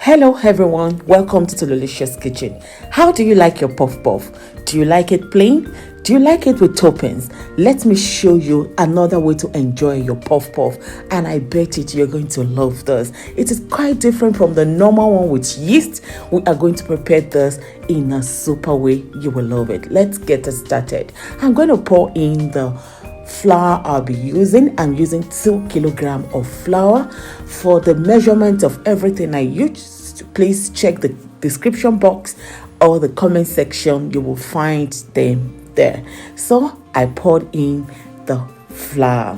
Hello everyone, welcome to Delicious Kitchen. How do you like your puff puff? Do you like it plain? Do you like it with toppings? Let me show you another way to enjoy your puff puff, and I bet it you're going to love this. It is quite different from the normal one with yeast. We are going to prepare this in a super way. You will love it. Let's get started. I'm going to pour in the flour I'll be using. I'm using 2 kilograms of flour. For the measurement of everything I use, please check the description box or the comment section. You will find them there. So I poured in the flour.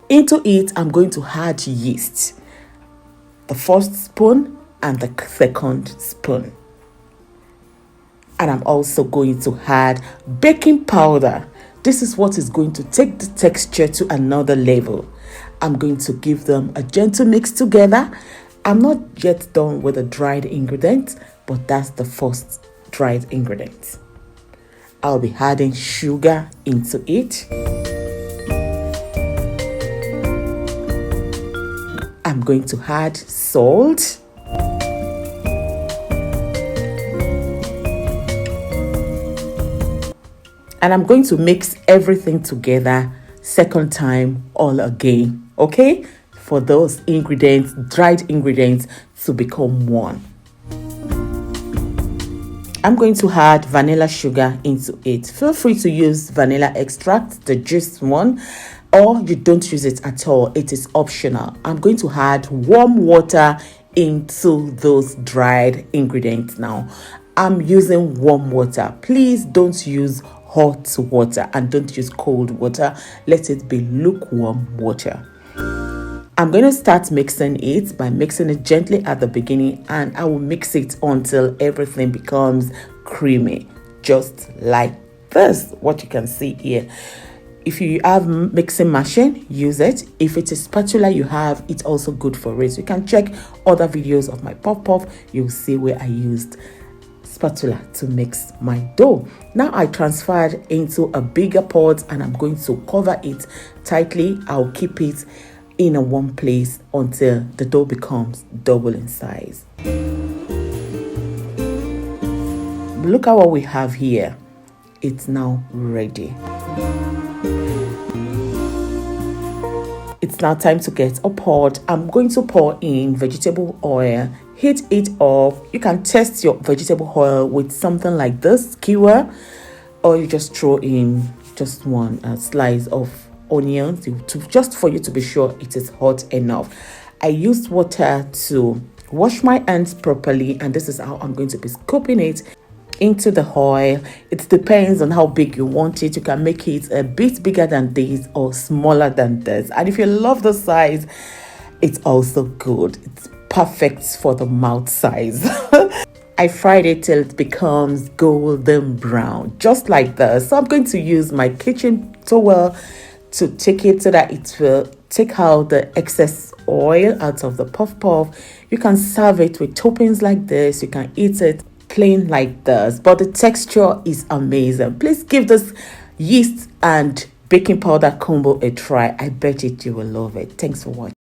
Into it, I'm going to add yeast, the first spoon and the second spoon. And I'm also going to add baking powder. This is what is going to take the texture to another level. I'm going to give them a gentle mix together. I'm not yet done with the dried ingredients, but that's the first dried ingredient. I'll be adding sugar into it. I'm going to add salt. And I'm going to mix everything together second time all again, okay? For those ingredients, dried ingredients, to become one. I'm going to add vanilla sugar into it. Feel free to use vanilla extract, the juice one, or you don't use it at all. It is optional. I'm going to add warm water into those dried ingredients now. I'm using warm water. Please don't use hot water and don't use cold water. Let it be lukewarm water. I'm going to start mixing it by mixing it gently at the beginning, and I will mix it until everything becomes creamy, just like this, what you can see here. If you have mixing machine, use it. If it is spatula you have, it's also good for it. You can check other videos of my puff puff. You'll see where I used spatula to mix my dough. Now I transferred into a bigger pot and I'm going to cover it tightly. I'll keep it in a one place until the dough becomes double in size. Look at what we have here. It's now ready. It's now time to get a pot. I'm going to pour in vegetable oil. Heat it up. You can test your vegetable oil with something like this skewer, or you just throw in just one slice of onions just for you to be sure it is hot enough. I used water to wash my hands properly, and this is how I'm going to be scooping it into the oil. It depends on how big you want it. You can make it a bit bigger than this or smaller than this, and if you love the size, it's also good. It's perfect for the mouth size. I fried it till it becomes golden brown, just like this. So I'm going to use my kitchen towel to take it so that it will take out the excess oil out of the puff puff. You can serve it with toppings like this. You can eat it plain like this, but the texture is amazing. Please give this yeast and baking powder combo a try. I bet it you will love it. Thanks for watching.